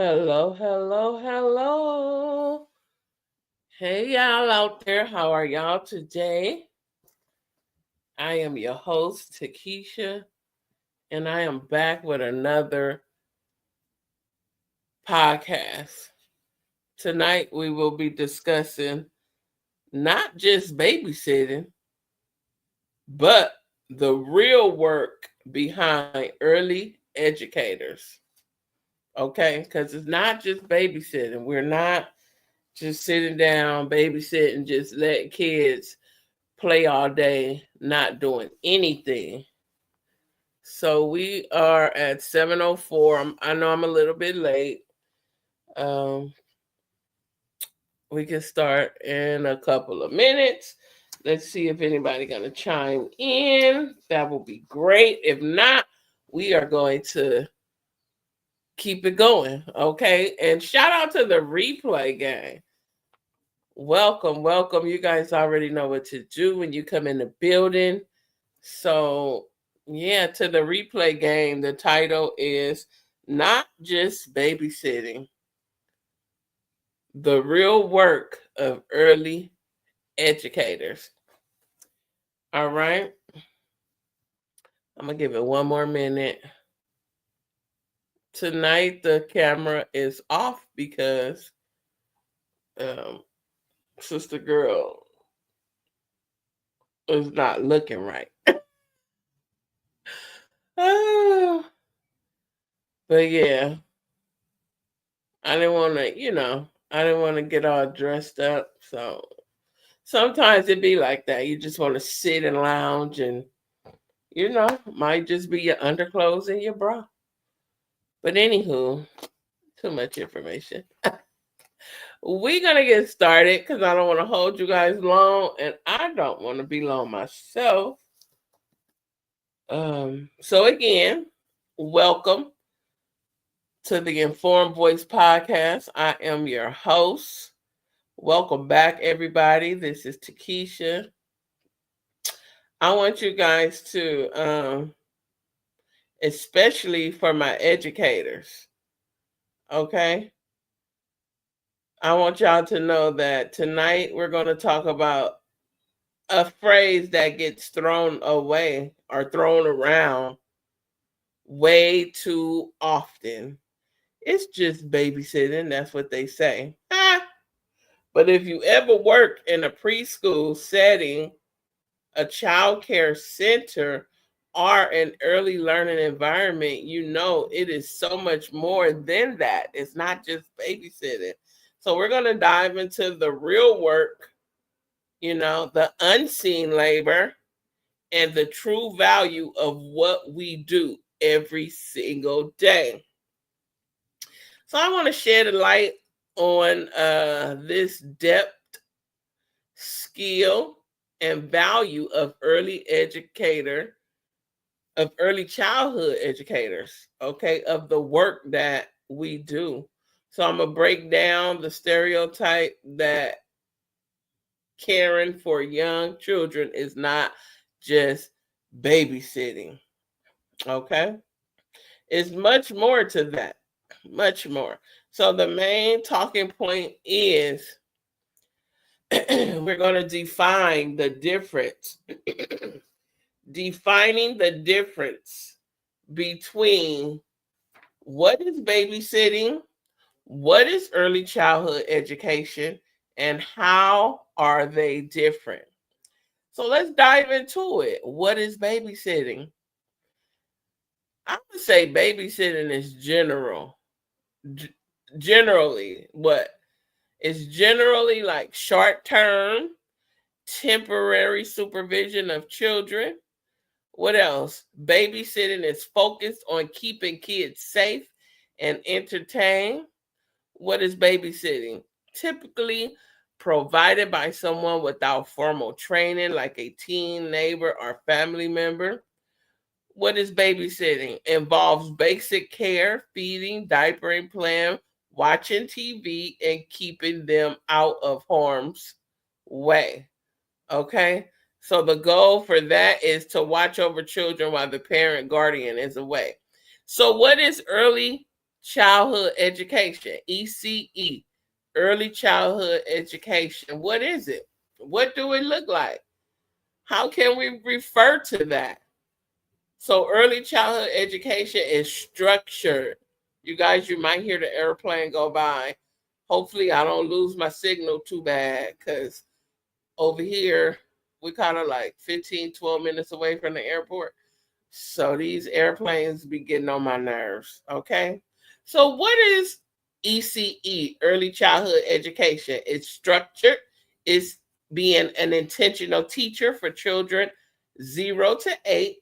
Hello, hello, hello. Hey, y'all out there. How are y'all today? I am your host, Takesha, and I am back with another podcast. Tonight, we will be discussing not just babysitting, but the real work behind early educators. Okay? Because it's not just babysitting. We're not just sitting down, babysitting, just letting kids play all day, not doing anything. So we are at 7:04. I know I'm a little bit late. Um, we can start in a couple of minutes. Let's see if anybody gonna chime in. That will be great. If not, we are going to keep it going. Okay. And shout out to the replay gang. Welcome, welcome. You guys already know what to do when you come in the building. So, yeah, to the replay game, the title is Not Just Babysitting, the Real Work of Early Educators. All right. I'm going to give it one more minute. Tonight, the camera is off because Sister Girl is not looking right. But yeah, I didn't want to, I didn't want to get all dressed up. So sometimes it be like that. You just want to sit and lounge and, might just be your underclothes and your bra. But anywho, too much information. We're going to get started because I don't want to hold you guys long and I don't want to be long myself. So again, welcome to the Informed Voice Podcast. I am your host. Welcome back, everybody. This is Takesha. I want you guys to, especially for my educators, okay? I want y'all to know that tonight we're going to talk about a phrase that gets thrown away or thrown around way too often. It's just babysitting. That's what they say. But if you ever work in a preschool setting, a child care center, or an early learning environment, you know it is so much more than that. It's not just babysitting. So we're going to dive into the real work, the unseen labor, and the true value of what we do every single day. So I want to shed a light on this depth, skill, and value of early childhood educators, okay, of the work that we do. So I'm going to break down the stereotype that caring for young children is not just babysitting, okay? It's much more to that, much more. So the main talking point is we're going to define the difference, defining the difference between what is babysitting, what is early childhood education, and how are they different? So let's dive into it. What is babysitting? I would say babysitting is generally what? It's generally like short term, temporary supervision of children. What else? Babysitting is focused on keeping kids safe and entertained. What is babysitting? Typically provided by someone without formal training, like a teen, neighbor, or family member. What is babysitting? Involves basic care, feeding, diapering, playing, watching TV, and keeping them out of harm's way. Okay? So the goal for that is to watch over children while the parent guardian is away. So what is early childhood education, ECE, early childhood education. What is it? What do it look like? How can we refer to that? So, early childhood education is structured. You guys, you might hear the airplane go by. Hopefully, I don't lose my signal too bad because over here, we kind of like 15, 12 minutes away from the airport. So these airplanes be getting on my nerves. Okay. So what is ECE, early childhood education? It's structured, it's being an intentional teacher for children 0 to 8,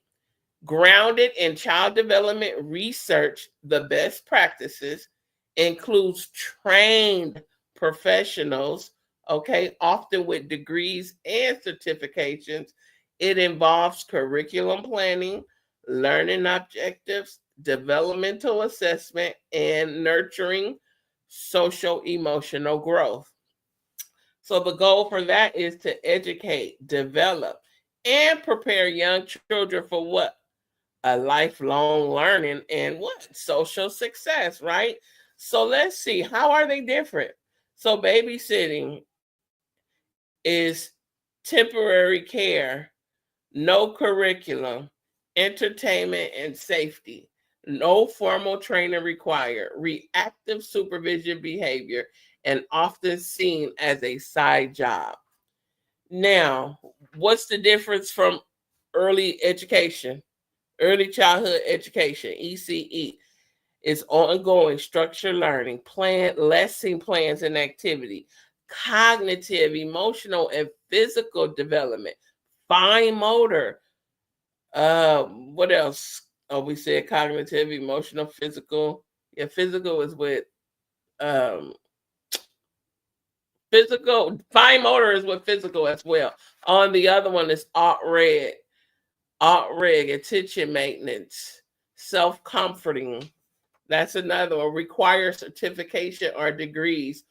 grounded in child development research, the best practices, includes trained professionals, okay, often with degrees and certifications. It involves curriculum planning, learning objectives, developmental assessment, and nurturing social emotional growth. So the goal for that is to educate, develop, and prepare young children for what? A lifelong learning and what? Social success, right? So let's see, how are they different? So babysitting is temporary care, no curriculum, entertainment and safety, no formal training required, reactive supervision behavior, and often seen as a side job. Now, what's the difference from early education? Early childhood education, ECE, is ongoing structured learning, lesson plans and activity, cognitive, emotional, and physical development, fine motor. What else? Oh, we said cognitive, emotional, physical. Yeah, physical is with um physical. Fine motor is with physical as well. On the other one is art reg, attention maintenance, self comforting. That's another one. Require certification or degrees,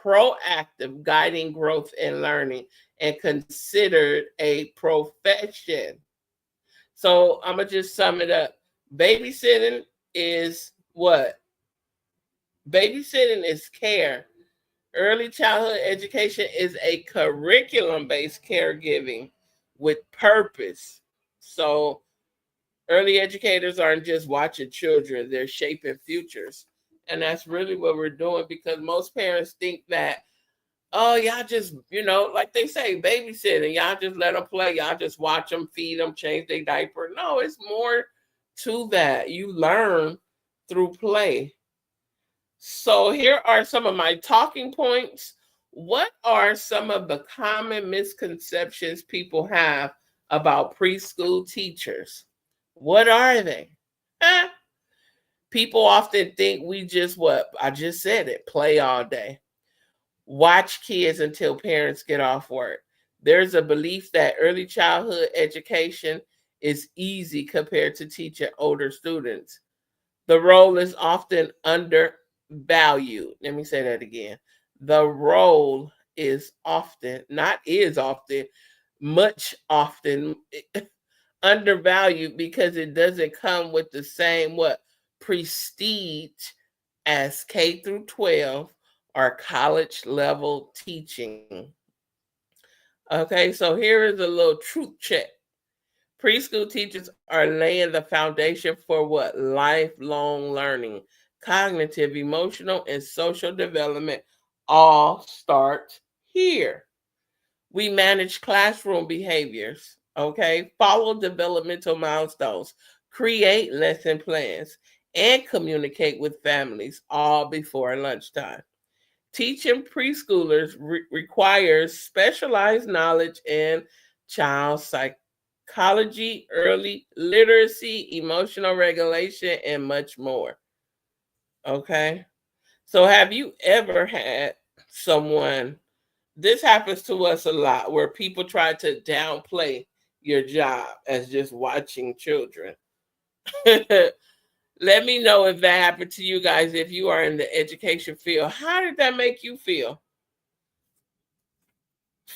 proactive guiding growth and learning, and considered a profession. So I'm gonna just sum it up. Babysitting is what? Babysitting is care. Early childhood education is a curriculum based caregiving with purpose. So early educators aren't just watching children, they're shaping futures. And that's really what we're doing because most parents think that, oh, y'all just, like they say, babysitting, y'all just let them play, y'all just watch them, feed them, change their diaper. No, it's more to that. You learn through play. So here are some of my talking points. What are some of the common misconceptions people have about preschool teachers? What are they? Huh? People often think we just what? I just said it, play all day. Watch kids until parents get off work. There's a belief that early childhood education is easy compared to teaching older students. The role is often undervalued. Let me say that again. The role is often, not is often, much often undervalued because it doesn't come with the same what prestige as K through 12 or college level teaching. Okay, so here is a little truth check. Preschool teachers are laying the foundation for what? Lifelong learning, cognitive, emotional, and social development all start here. We manage classroom behaviors, okay? Follow developmental milestones, create lesson plans, and communicate with families all before lunchtime. Teaching preschoolers requires specialized knowledge in child psychology, early literacy, emotional regulation, and much more. Okay. So, have you ever had someone, this happens to us a lot, where people try to downplay your job as just watching children? Let me know if that happened to you guys, if you are in the education field. How did that make you feel?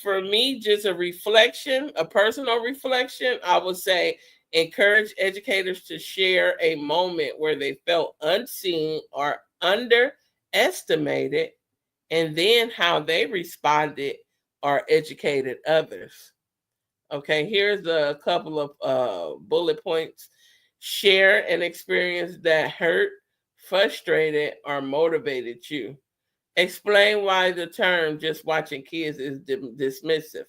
For me, just a reflection, a personal reflection, I would say encourage educators to share a moment where they felt unseen or underestimated, and then how they responded or educated others. Okay, here's a couple of bullet points. Share an experience that hurt, frustrated, or motivated you. Explain why the term just watching kids is dismissive.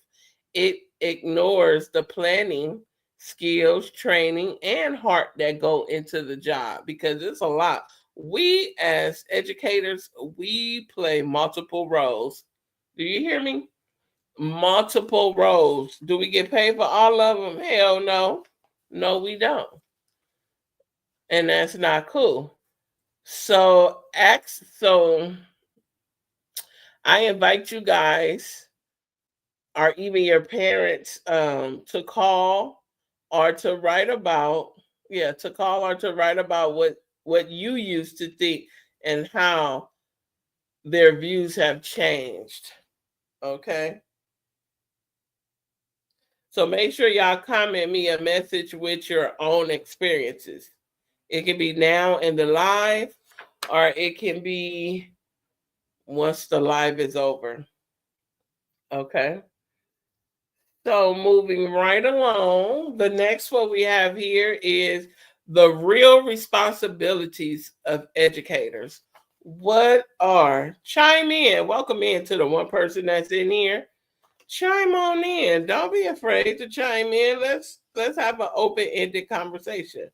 It ignores the planning, skills, training, and heart that go into the job because it's a lot. We as educators, we play multiple roles. Do you hear me? Multiple roles. Do we get paid for all of them? Hell no. No, we don't. And that's not cool. So I invite you guys or even your parents to call or to write about, yeah, to call or to write about what you used to think and how their views have changed. Okay. So make sure y'all comment me a message with your own experiences. It can be now in the live, or it can be once the live is over. Okay. So moving right along, the next one we have here is the real responsibilities of educators. What are, chime in, welcome in to the one person that's in here. Chime on in. Don't be afraid to chime in. Let's have an open-ended conversation.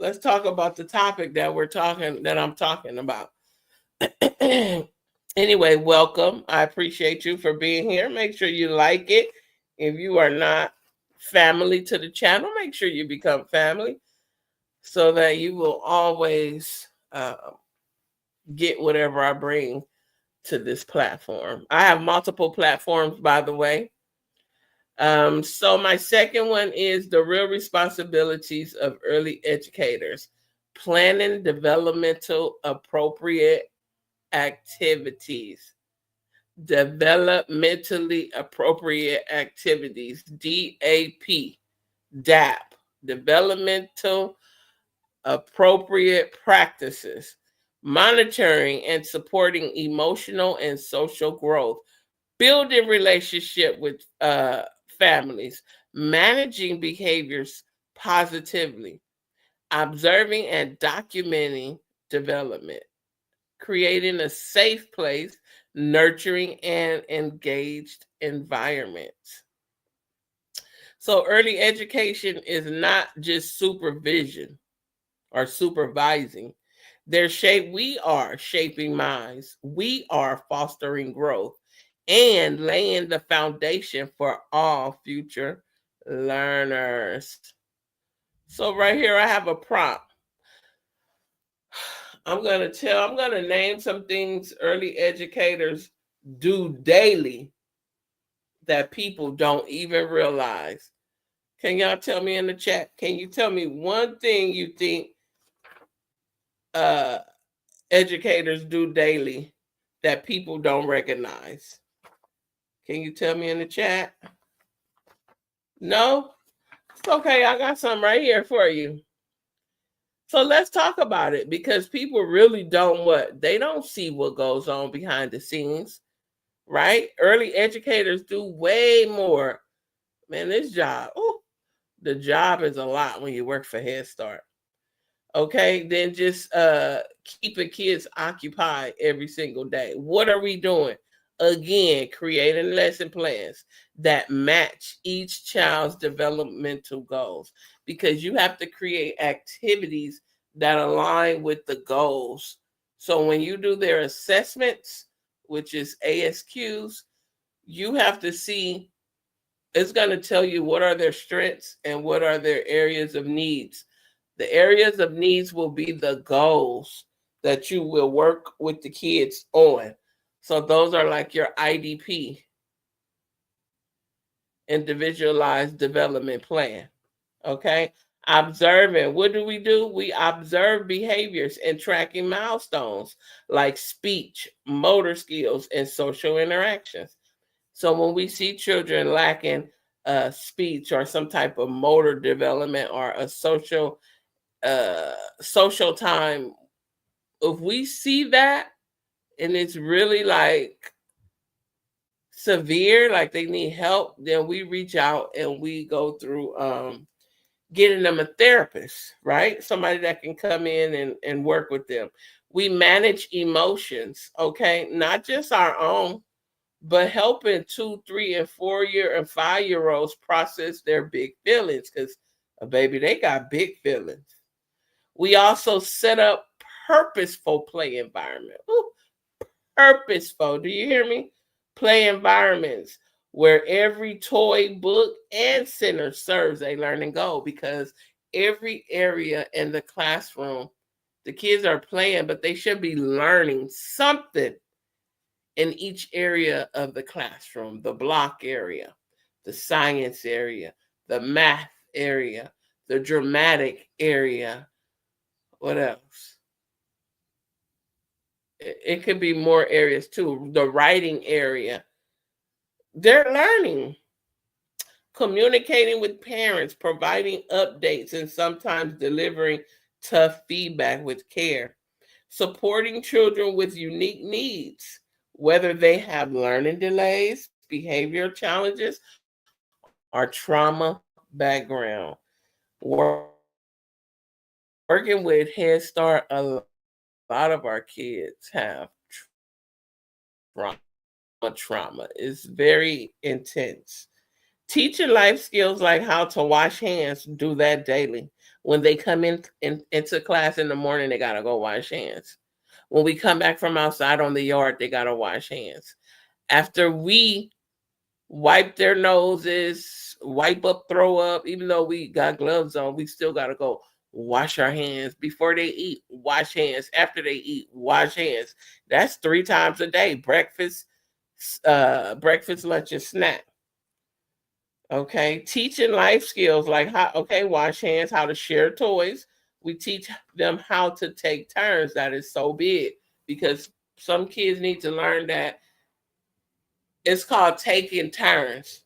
Let's talk about the topic that I'm talking about. Anyway, welcome. I appreciate you for being here. Make sure you like it. If you are not family to the channel, make sure you become family so that you will always get whatever I bring to this platform. I have multiple platforms, by the way. So my second one is the real responsibilities of early educators, planning developmental appropriate activities. Developmentally appropriate activities, DAP, DAP, developmental appropriate practices, monitoring and supporting emotional and social growth, building relationship with families, managing behaviors positively, observing and documenting development, creating a safe place, nurturing and engaged environments. So early education is not just supervision or supervising. We are shaping minds. We are fostering growth and laying the foundation for all future learners. So right here I have a prompt. I'm going to name some things early educators do daily that people don't even realize. Can y'all tell me in the chat? Can you tell me one thing you think uh, educators do daily that people don't recognize? Can you tell me in the chat? No? It's okay. I got some right here for you. So let's talk about it because people really don't they don't see what goes on behind the scenes, right? Early educators do way more. Man, this job, the job is a lot when you work for Head Start. Okay, then just keeping kids occupied every single day. What are we doing? Again, creating lesson plans that match each child's developmental goals because you have to create activities that align with the goals. So when you do their assessments, which is ASQs, you have to see, it's going to tell you what are their strengths and what are their areas of needs. The areas of needs will be the goals that you will work with the kids on. So those are like your IDP, individualized development plan. Okay. Observing. What do? We observe behaviors and tracking milestones like speech, motor skills, and social interactions. So when we see children lacking speech or some type of motor development or a social time if we see that and it's really like severe, like they need help, then we reach out and we go through getting them a therapist, right? Somebody that can come in and work with them. We manage emotions, okay? Not just our own, but helping 2, 3, and 4 year and 5 year olds process their big feelings because a baby, they got big feelings. We also set up purposeful play environment. Ooh, purposeful. Do you hear me? Play environments where every toy, book, and center serves a learning goal because every area in the classroom, the kids are playing, but they should be learning something in each area of the classroom: the block area, the science area, the math area, the dramatic area. What else? It could be more areas too. The writing area. They're learning, communicating with parents, providing updates, and sometimes delivering tough feedback with care, supporting children with unique needs, whether they have learning delays, behavior challenges, or trauma background. Working with Head Start, a lot of our kids have trauma. It's very intense. Teaching life skills like how to wash hands, do that daily. When they come into class in the morning, they gotta go wash hands. When we come back from outside on the yard, they gotta wash hands. After we wipe their noses, wipe up, throw up, even though we got gloves on, we still gotta go wash our hands before they eat, wash hands after they eat, wash hands. That's 3 times a day: breakfast, lunch, and snack. Okay, teaching life skills like how, okay, wash hands, how to share toys. We teach them how to take turns. That is so big because some kids need to learn that it's called taking turns.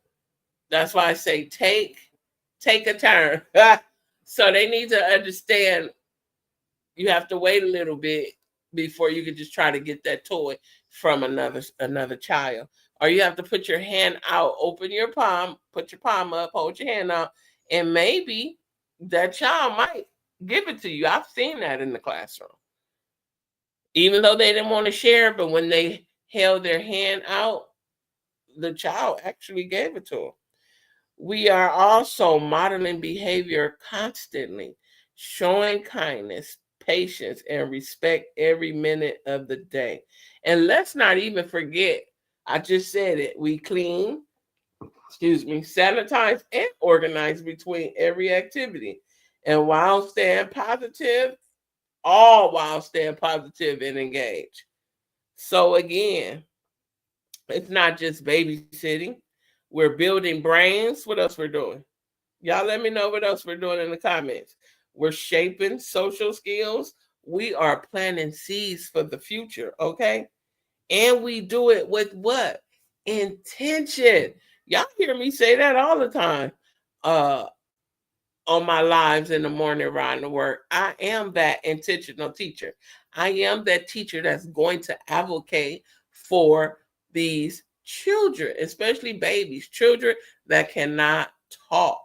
That's why I say take a turn. So they need to understand you have to wait a little bit before you can just try to get that toy from another child. Or you have to put your hand out, open your palm, put your palm up, hold your hand out, and maybe that child might give it to you. I've seen that in the classroom. Even though they didn't want to share, but when they held their hand out, the child actually gave it to them. We are also modeling behavior constantly, showing kindness, patience, and respect every minute of the day. And let's not even forget, I just said it, we clean, sanitize, and organize between every activity. And while staying positive, all while staying positive and engaged. So, again, it's not just babysitting. We're building brains. What else we're doing? Y'all let me know what else we're doing in the comments. We're shaping social skills. We are planting seeds for the future, okay? And we do it with what? Intention. Y'all hear me say that all the time. Uh on my lives in the morning riding to work. I am that intentional teacher. I am that teacher that's going to advocate for these children, especially babies, children that cannot talk,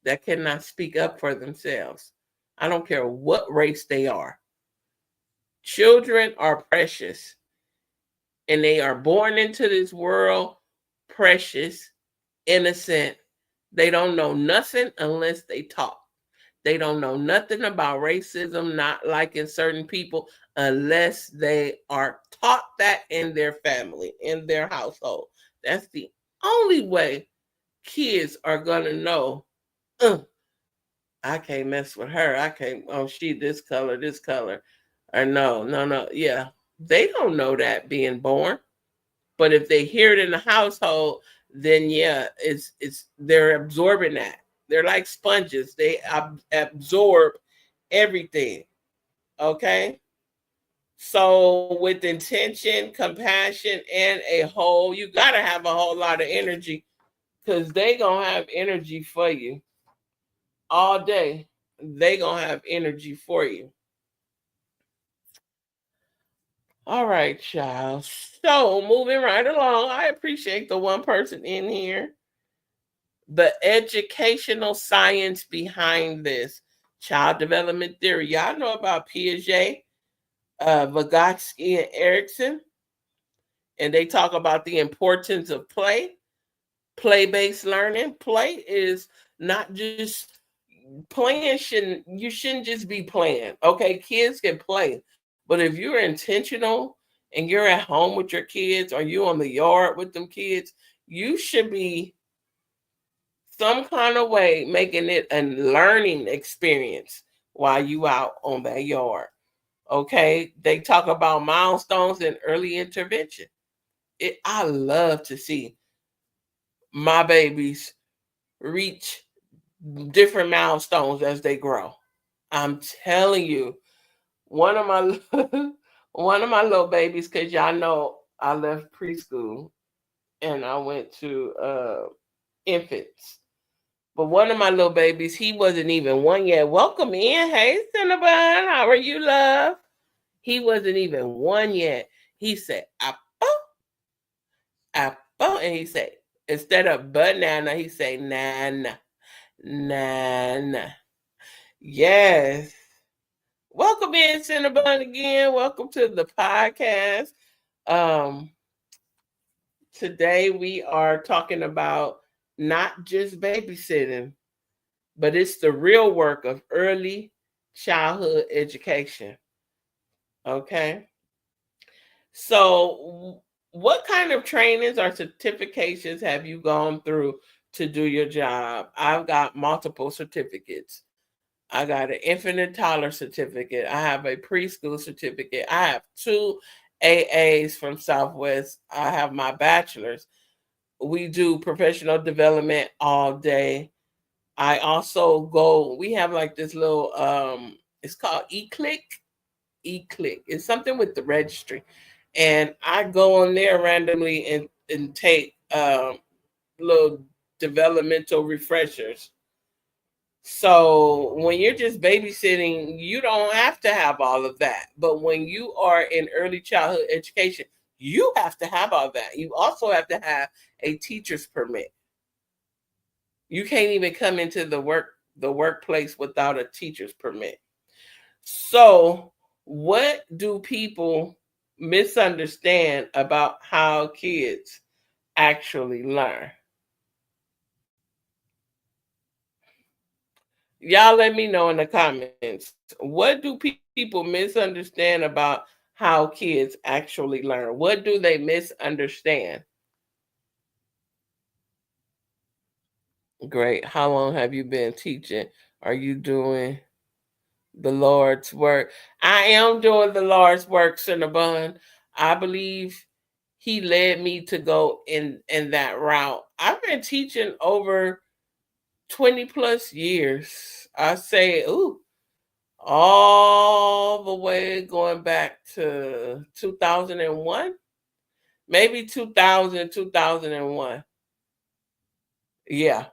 that cannot speak up for themselves. I don't care what race they are. Children are precious and they are born into this world precious, innocent. They don't know nothing unless they talk. They don't know nothing about racism, not liking certain people, unless they are taught that in their family, in their household. That's the only way kids are going to know, uh, I can't mess with her. I can't, oh, she this color, this color. Or no, no, no. Yeah. They don't know that being born. But if they hear it in the household, then yeah, it's they're absorbing that. They're like sponges. They absorb everything. Okay? So with intention, compassion, and you gotta have a whole lot of energy because they gonna have energy for you all day. They gonna have energy for you. All right, child. So moving right along, I appreciate the one person in here. The educational science behind this child development theory. Y'all know about Piaget, Vygotsky, and Erickson, and they talk about the importance of play-based learning. Play is not just playing. Shouldn't you shouldn't just be playing. Okay, kids can play, but if you're intentional and you're at home with your kids or you on the yard with them kids, you should be some kind of way making it a learning experience while you out on that yard. Okay, they talk about milestones and early intervention. I love to see my babies reach different milestones as they grow. I'm telling you, one of my one of my little babies, because y'all know I left preschool and I went to infants. But one of my little babies, he wasn't even one yet. Welcome in. Hey, Cinnabon. How are you, love? He wasn't even one yet. He said, apple, apple. And he said, instead of banana, he said, nana, nana. Yes. Welcome in, Cinnabon, again. Welcome to the podcast. Um, Today we are talking about not just babysitting, but it's the real work of early childhood education. Okay. So, what kind of trainings or certifications have you gone through to do your job? I've got multiple certificates. I got an infant and toddler certificate. I have a preschool certificate. I have two AAs from Southwest. I have my bachelor's. We do professional development all day. I also go, we have like this little it's called eClick. It's something with the registry. And I go on there randomly and take little developmental refreshers. So when you're just babysitting, you don't have to have all of that. But when you are in early childhood education, you have to have all that. You also have to have a teacher's permit. You can't even come into the workplace without a teacher's permit. So, what do people misunderstand about how kids actually learn? Y'all let me know in the comments. What do people misunderstand about how kids actually learn? What do they misunderstand? Great. How long have you been teaching? Are you doing the Lord's work? I am doing the Lord's work, Cinnabon. I believe He led me to go in that route. I've been teaching over 20 plus years. I say, ooh, all the way going back to 2001, maybe 2000, 2001. Yeah.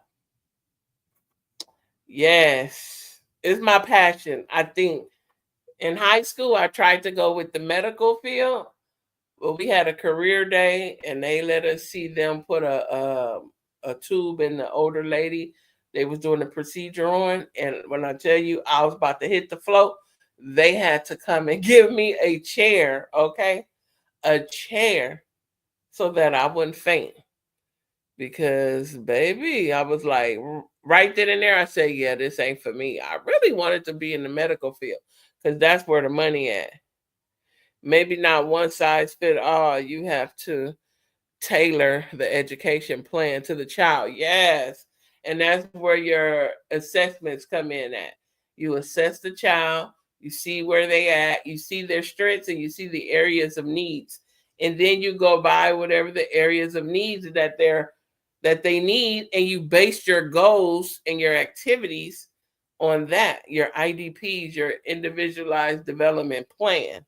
Yes. It's my passion. I think in high school, I tried to go with the medical field. Well, we had a career day, and they let us see them put a tube in the older lady they was doing the procedure on. And when I tell you I was about to hit the floor, they had to come and give me a chair, okay, a chair, so that I wouldn't faint. Because baby, I was like right then and there. I said, yeah, this ain't for me. I really wanted to be in the medical field because that's where the money at. Maybe not one size fit all. You have to tailor the education plan to the child. Yes. And that's where your assessments come in at. You assess the child, you see where they at, you see their strengths and you see the areas of needs. And then you go by whatever the areas of needs that they need, and you base your goals and your activities on that, your IDPs, your individualized development plan.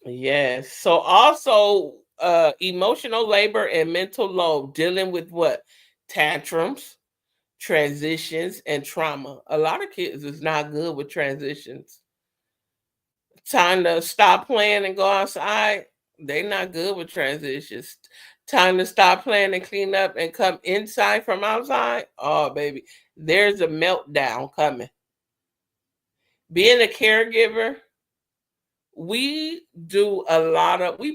Yes. So also emotional labor and mental load, dealing with what? Tantrums, transitions, and trauma. A lot of kids is not good with transitions. Time to stop playing and go outside. They not good with transitions. Time to stop playing and clean up and come inside from outside. Oh, baby, there's a meltdown coming. Being a caregiver, we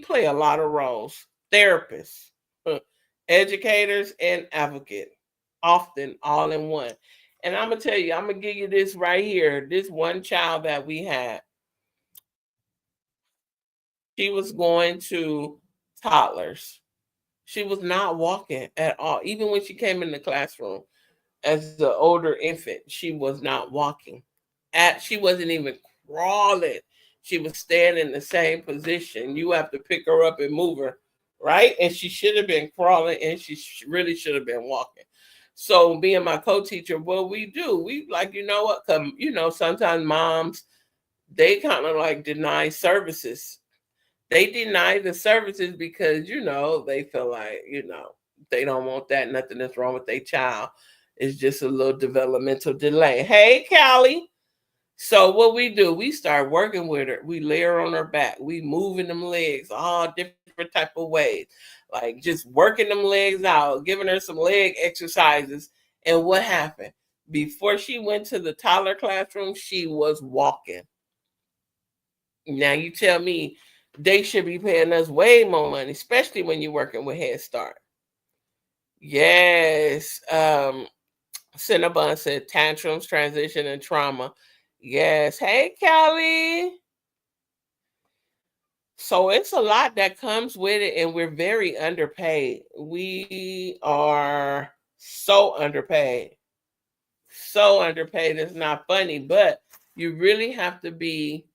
play a lot of roles. Therapists, educators, and advocate, often all in one. And I'm gonna tell you, I'm gonna give you this right here. This one child that we had, she was going to toddlers. She was not walking at all. Even when she came in the classroom as the older infant, she was not walking. She wasn't even crawling. She was staying in the same position. You have to pick her up and move her, right? And she should have been crawling, and she really should have been walking. So, being my co-teacher, what we do, we like, you know what? Come, sometimes moms, they kind of like deny services. They deny the services because they feel like they don't want that. Nothing is wrong with their child. It's just a little developmental delay. Hey, Callie. So what we do, we start working with her. We lay her on her back. We moving them legs all different type of ways, like just working them legs out, giving her some leg exercises. And what happened? Before she went to the toddler classroom, she was walking. Now you tell me they should be paying us way more money, especially when you're working with Head Start. Yes. Cinnabon said tantrums, transition, and trauma. Yes. Hey, Kelly. So it's a lot that comes with it, and we're very underpaid. We are so underpaid. So underpaid. It's not funny, but you really have to be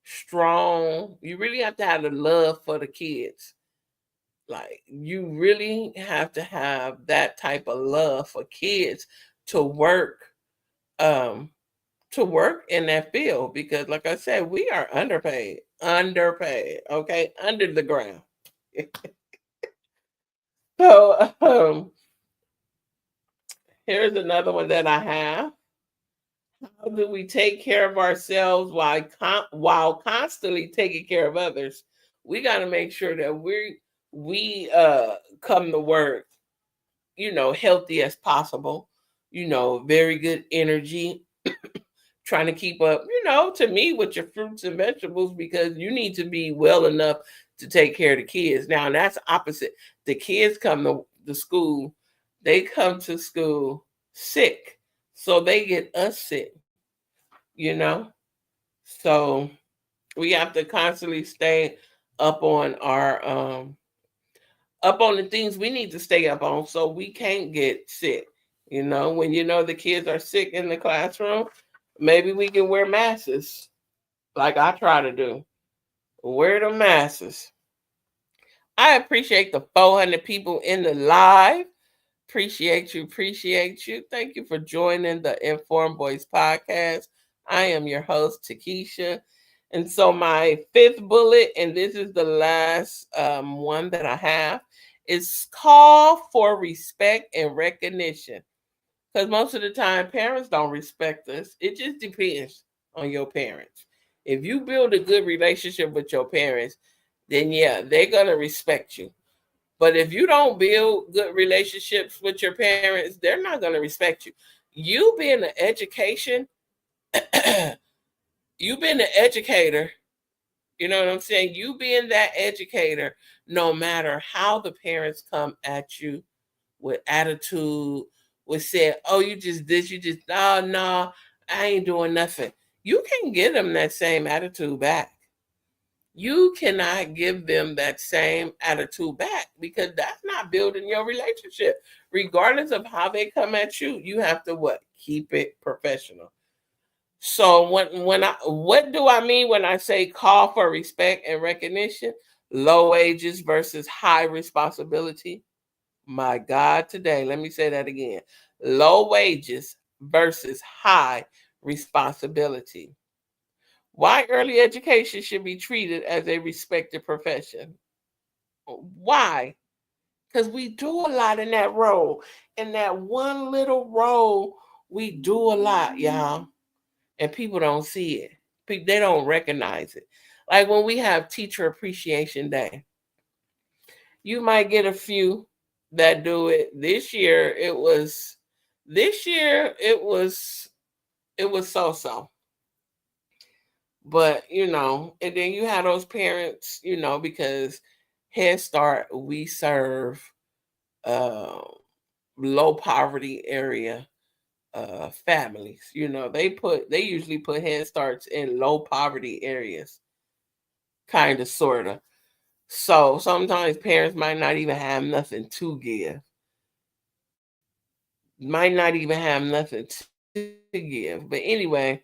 strong. You really have to have the love for the kids. Like, you really have to have that type of love for kids to work um in that field, because like I said, we are underpaid, okay, under the ground. So here's another one that I have. How do we take care of ourselves while constantly taking care of others? We got to make sure that we come to work, healthy as possible, very good energy, trying to keep up, to me, with your fruits and vegetables, because you need to be well enough to take care of the kids. Now, that's opposite. The kids come to the school, they come to school sick, so they get us sick, you know? So we have to constantly stay up on the things we need to stay up on so we can't get sick. When the kids are sick in the classroom, maybe we can wear masks like I try to do. Wear the masks. I appreciate the 400 people in the live. Appreciate you. Appreciate you. Thank you for joining the Informed Voice podcast. I am your host, Takesha. And so, my fifth bullet, and this is the last one that I have, is call for respect and recognition. Because most of the time, parents don't respect us. It just depends on your parents. If you build a good relationship with your parents, then yeah, they're going to respect you. But if you don't build good relationships with your parents, they're not going to respect you. You being an education, you being an educator, you know what I'm saying? You being that educator, no matter how the parents come at you with attitude, with saying, oh, you just this, you just, oh, no, I ain't doing nothing. You can give them that same attitude back. You cannot give them that same attitude back, because that's not building your relationship. Regardless of how they come at you, you have to what? Keep it professional. So what do I mean when I say call for respect and recognition? Low wages versus high responsibility. My God, today, let me say that again. Low wages versus high responsibility. Why early education should be treated as a respected profession. Why? Because we do a lot in that role. In that one little role, we do a lot, y'all. And people don't see it. They don't recognize it. Like when we have Teacher Appreciation Day, you might get a few that do it. This year it was so. But and then you have those parents, because Head Start, we serve uh, low poverty area families. They usually put Head Starts in low poverty areas, kind of, sort of. So sometimes parents might not even have nothing to give, might not even have nothing to give. But anyway,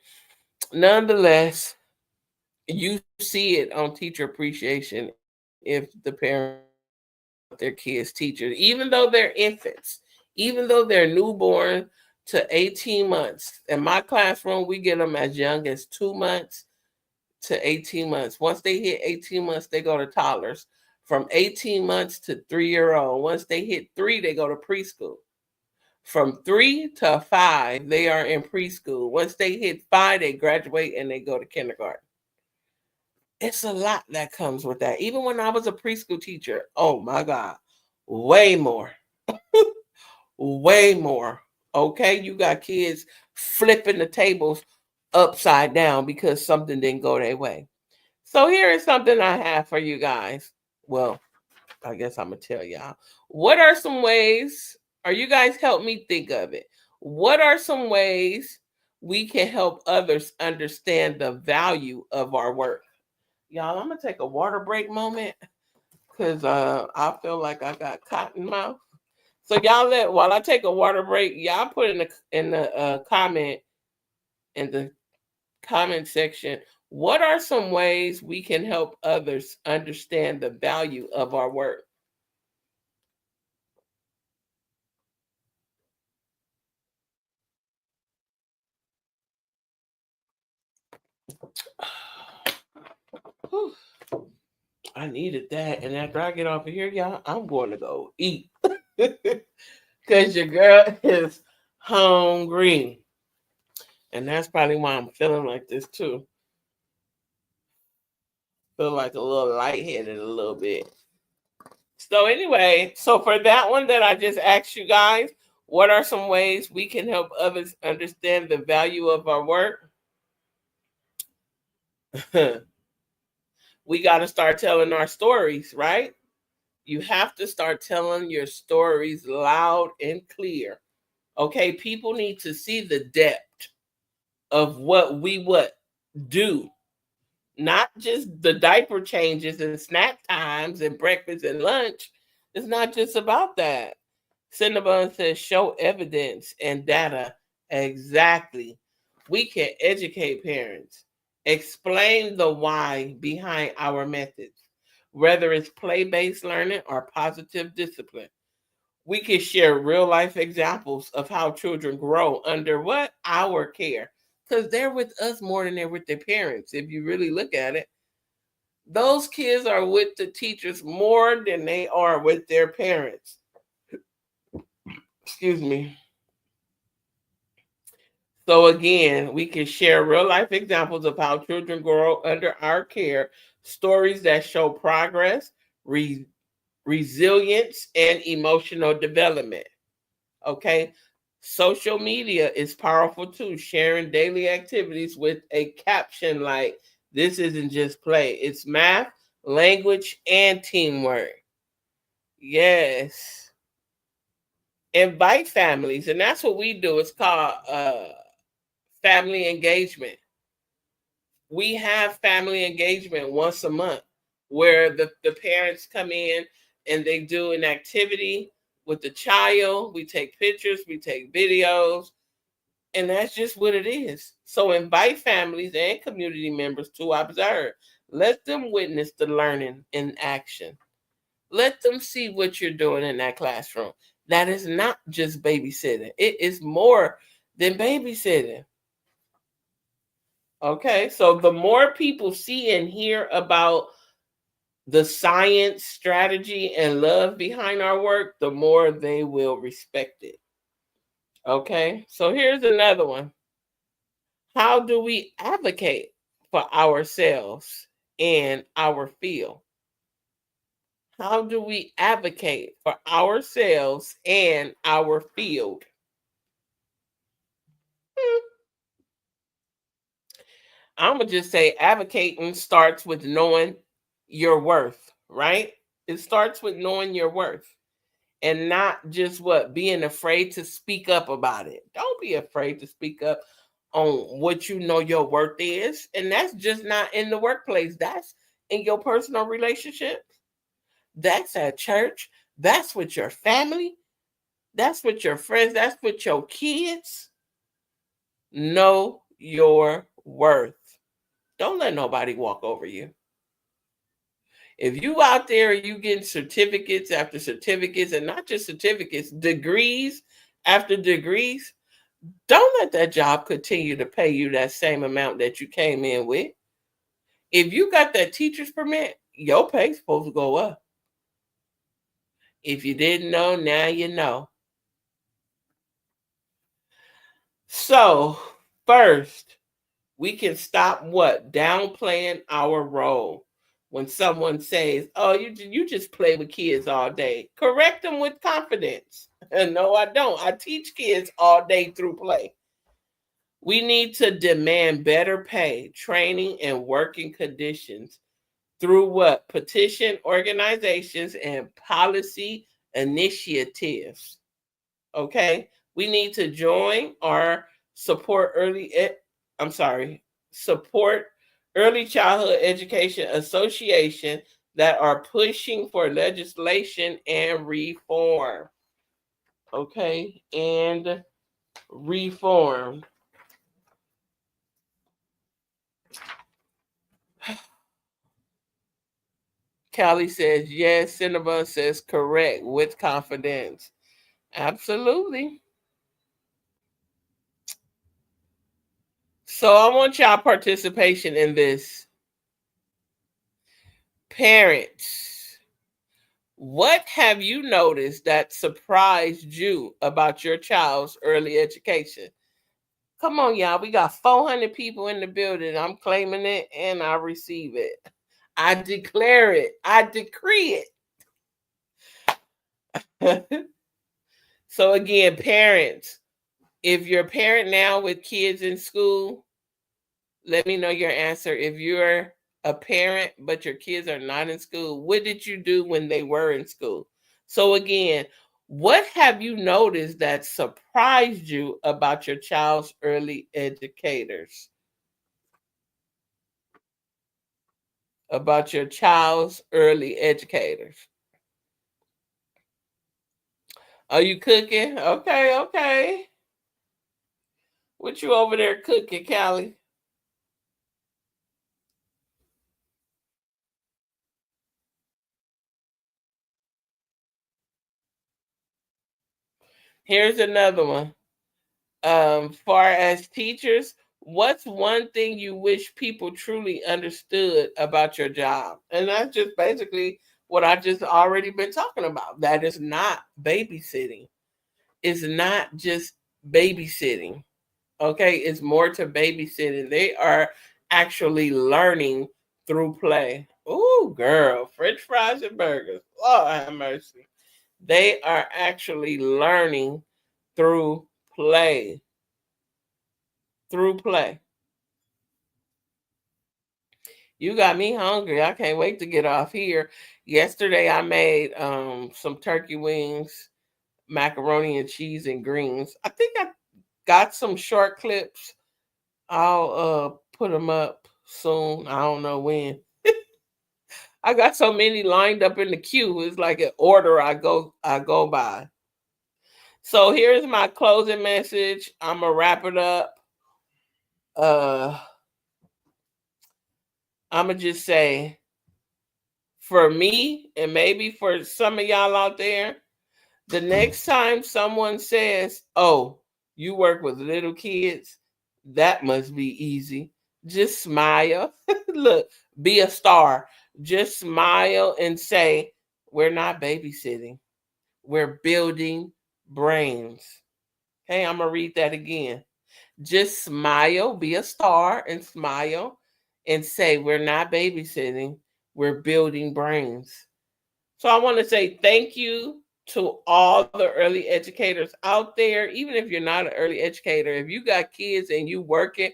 nonetheless, you see it on Teacher Appreciation if the parents help their kids teachers, even though they're infants, even though they're newborn to 18 months. In my classroom, we get them as young as 2 months to 18 months. Once they hit 18 months, they go to toddlers. From 18 months to 3-year old. Once they hit 3, they go to preschool. From 3 to 5, they are in preschool. Once they hit 5, they graduate and they go to kindergarten. It's a lot that comes with that. Even when I was a preschool teacher, oh my God, way more, way more. Okay, you got kids flipping the tables upside down because something didn't go their way. So here is something I have for you guys. Well, I guess I'm gonna tell y'all. What are some ways, or you guys help me think of it? What are some ways we can help others understand the value of our work? Y'all, I'm gonna take a water break moment because I feel like I got cotton mouth. So y'all, while I take a water break, y'all put in the comment section, what are some ways we can help others understand the value of our work? Whew, I needed that, and after I get off of here, y'all, I'm going to go eat because your girl is hungry, and that's probably why I'm feeling like this too. Feel like a little lightheaded a little bit. So anyway, so for that one that I just asked you guys, what are some ways we can help others understand the value of our work? We got to start telling our stories, right? You have to start telling your stories loud and clear. Okay, people need to see the depth of what do, not just the diaper changes and snack times and breakfast and lunch. It's not just about that. Cinnabon says show evidence and data. Exactly. We can educate parents, explain the why behind our methods, whether it's play based learning or positive discipline. We can share real life examples of how children grow under what? Our care. Because they're with us more than they're with their parents. If you really look at it, those kids are with the teachers more than they are with their parents. Excuse me. So again, we can share real life examples of how children grow under our care, stories that show progress, resilience, and emotional development. Okay. Social media is powerful too, sharing daily activities with a caption like, this isn't just play, it's math, language, and teamwork. Yes. Invite families, and that's what we do. It's called family engagement. We have family engagement once a month where the parents come in and they do an activity with the child. We take pictures, we take videos, and that's just what it is. So invite families and community members to observe. Let them witness the learning in action. Let them see what you're doing in that classroom. That is not just babysitting. It is more than babysitting. Okay, so the more people see and hear about the science, strategy, and love behind our work, the more they will respect it. Okay, so here's another one. How do we advocate for ourselves and our field? How do we advocate for ourselves and our field? I'm going to just say advocating starts with knowing your worth, right? It starts with knowing your worth and not just what being afraid to speak up about it. Don't be afraid to speak up on what you know your worth is. And that's just not in the workplace, that's in your personal relationship, that's at church, that's with your family, that's with your friends, that's with your kids. Know your worth. Don't let nobody walk over you. If you out there and you getting certificates after certificates, and not just certificates, degrees after degrees, don't let that job continue to pay you that same amount that you came in with. If you got that teacher's permit, your pay's supposed to go up. If you didn't know, now you know. So, first, we can stop what? Downplaying our role. When someone says, "Oh, you just play with kids all day," correct them with confidence. And no, I don't. I teach kids all day through play. We need to demand better pay, training, and working conditions through what? Petition organizations and policy initiatives. Okay, we need to join or support support early childhood education association that are pushing for legislation and reform. Okay, and reform. Callie says yes. Cinnabon says correct with confidence. Absolutely. So I want y'all participation in this. Parents, what have you noticed that surprised you about your child's early education? Come on, y'all. We got 400 people in the building. I'm claiming it and I receive it. I declare it. I decree it. So, again, parents, if you're a parent now with kids in school, let me know your answer. If you're a parent but your kids are not in school, what did you do when they were in school? So again, what have you noticed that surprised you about your child's early educators? About your child's early educators. Are you cooking? Okay, okay. What you over there cooking, Callie? Here's another one. Far as teachers, what's one thing you wish people truly understood about your job? And that's just basically what I just already been talking about. That is not babysitting. It's not just babysitting. Okay, it's more to babysitting. They are actually learning through play. Ooh, girl, French fries and burgers. Lord have mercy. They are actually learning through play. Through play. You got me hungry. I can't wait to get off here. Yesterday I made some turkey wings, macaroni and cheese and greens. I think I got some short clips. I'll put them up soon. I don't know when. I got so many lined up in the queue. It's like an order I go by. So here's my closing message. I'm gonna wrap it up. Uh I'm gonna just say, for me, and maybe for some of y'all out there, the next time someone says, "Oh, you work with little kids, that must be easy," just smile. Look, be a star. Just smile and say, "We're not babysitting, we're building brains." Okay, I'm going to read that again. Just smile, be a star and smile and say we're not babysitting, we're building brains. So I want to say thank you to all the early educators out there. Even if you're not an early educator, if you got kids and you working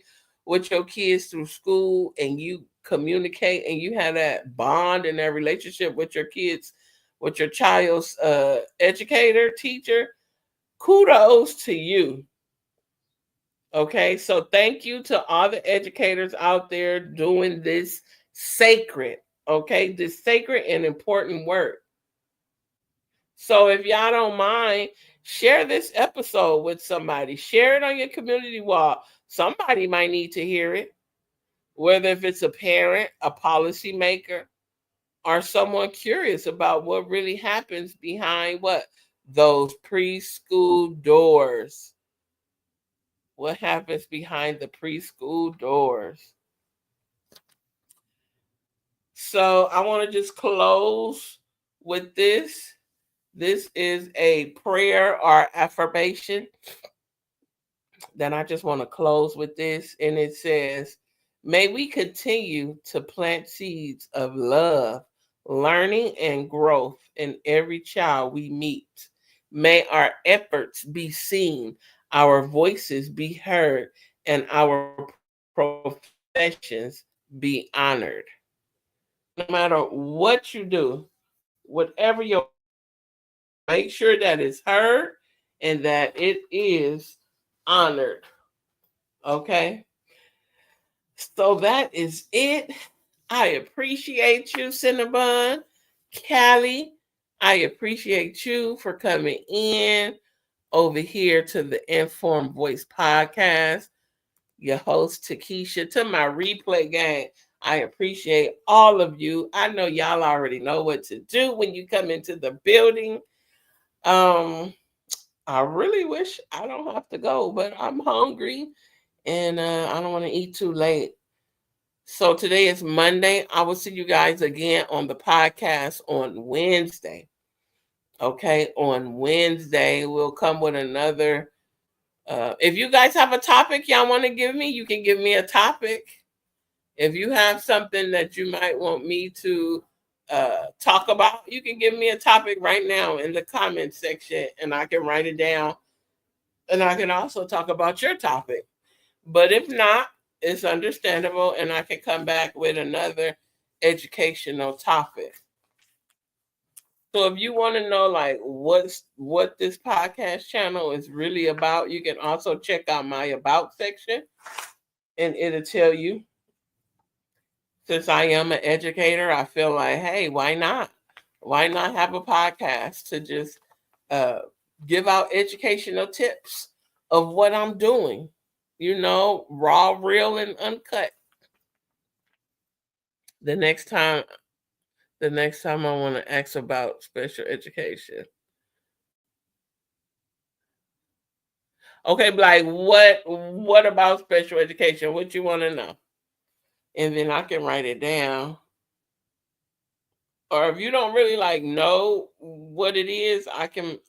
with your kids through school and you communicate and you have that bond and that relationship with your kids, with your child's educator, teacher, kudos to you. Okay, so thank you to all the educators out there doing this sacred, okay, this sacred and important work. So if y'all don't mind, share this episode with somebody. Share it on your community wall. Somebody might need to hear it, whether if it's a parent, a policymaker, or someone curious about what really happens behind what? Those preschool doors. What happens behind the preschool doors? So I want to just close with this. This is a prayer or affirmation. Then I just want to close with this. And it says, may we continue to plant seeds of love, learning, and growth in every child we meet. May our efforts be seen, our voices be heard, and our professions be honored. No matter what you do, whatever your make sure that it's heard and that it is honored. Okay. So that is it. I appreciate you, Cinnabon. Callie, I appreciate you for coming in over here to the Informed Voice Podcast. Your host, Takesha, to my replay gang. I appreciate all of you. I know y'all already know what to do when you come into the building. Um, I really wish I don't have to go, but I'm hungry and I don't want to eat too late. So today is Monday. I will see you guys again on the podcast on Wednesday. Okay, on Wednesday, we'll come with another. If you guys have a topic y'all want to give me, you can give me a topic. If you have something that you might want me to talk about, you can give me a topic right now in the comment section and I can write it down. And I can also talk about your topic. But if not, it's understandable and I can come back with another educational topic. So if you want to know like what this podcast channel is really about, you can also check out my about section and it'll tell you. Since I am an educator, I feel like, hey, why not? Why not have a podcast to just uh, give out educational tips of what I'm doing? You know, raw, real, and uncut. The next time, the next time I want to ask about special education. Okay, like what about special education? What you want to know? And then I can write it down. Or if you don't really like know what it is, I can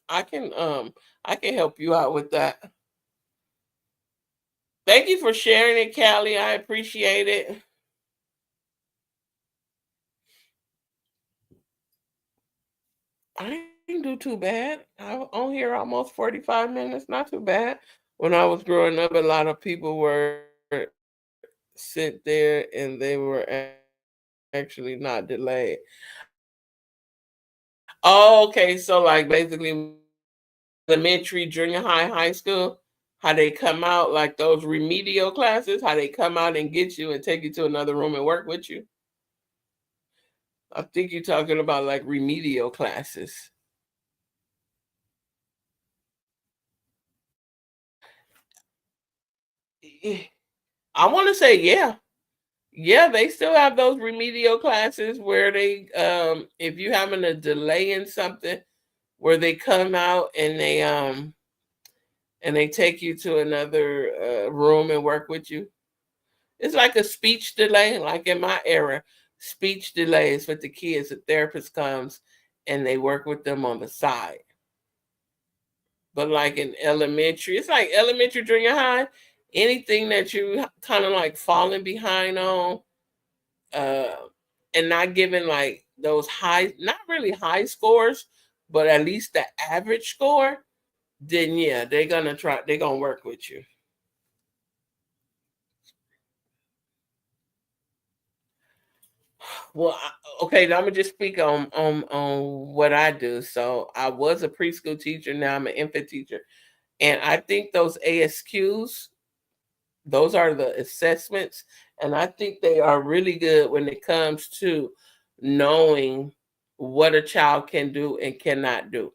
help you out with that. Thank you for sharing it, Callie. I appreciate it. I didn't do too bad. I was on here almost 45 minutes. Not too bad. When I was growing up, a lot of people were sit there and they were actually not delayed. Oh, okay. So like basically elementary, junior high, high school, how they come out, like those remedial classes, how they come out and get you and take you to another room and work with you. I think you're talking about like remedial classes. I want to say, yeah. Yeah, they still have those remedial classes where they if you having a delay in something where they come out and they take you to another room and work with you. It's like a speech delay, like in my era, speech delays with the kids. The therapist comes and they work with them on the side. But like in elementary, it's like elementary, junior high, anything that you kind of like falling behind on. uh, and not giving like those high, not really high scores, but at least the average score, then yeah, they're gonna work with you. Well, okay, I'm gonna just speak on what I do. So I was a preschool teacher. Now I'm an infant teacher, and I think those ASQs, those are the assessments, and I think they are really good when it comes to knowing what a child can do and cannot do.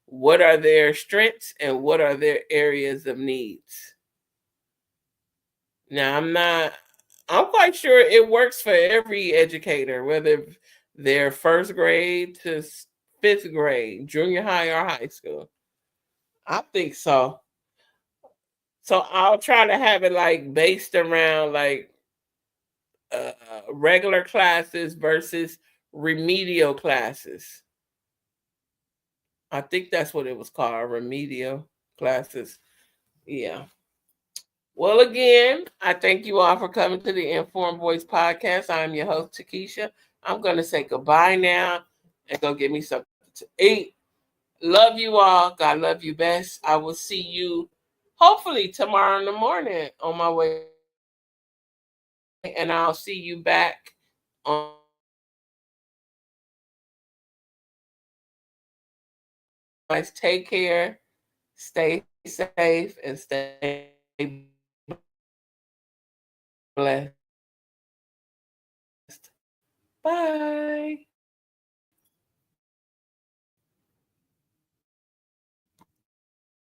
What are their strengths and what are their areas of needs? Now, I'm quite sure it works for every educator, whether they're first grade to fifth grade, junior high or high school. I think so. So I'll try to have it like based around like uh, regular classes versus remedial classes. I think that's what it was called, remedial classes. Yeah. Well, again, I thank you all for coming to the Informed Voice podcast. I'm your host, Takesha. I'm going to say goodbye now and go get me something to eat. Love you all. God love you best. I will see you hopefully tomorrow in the morning on my way. And I'll see you back on. Guys, take care, stay safe, and stay blessed. Bye.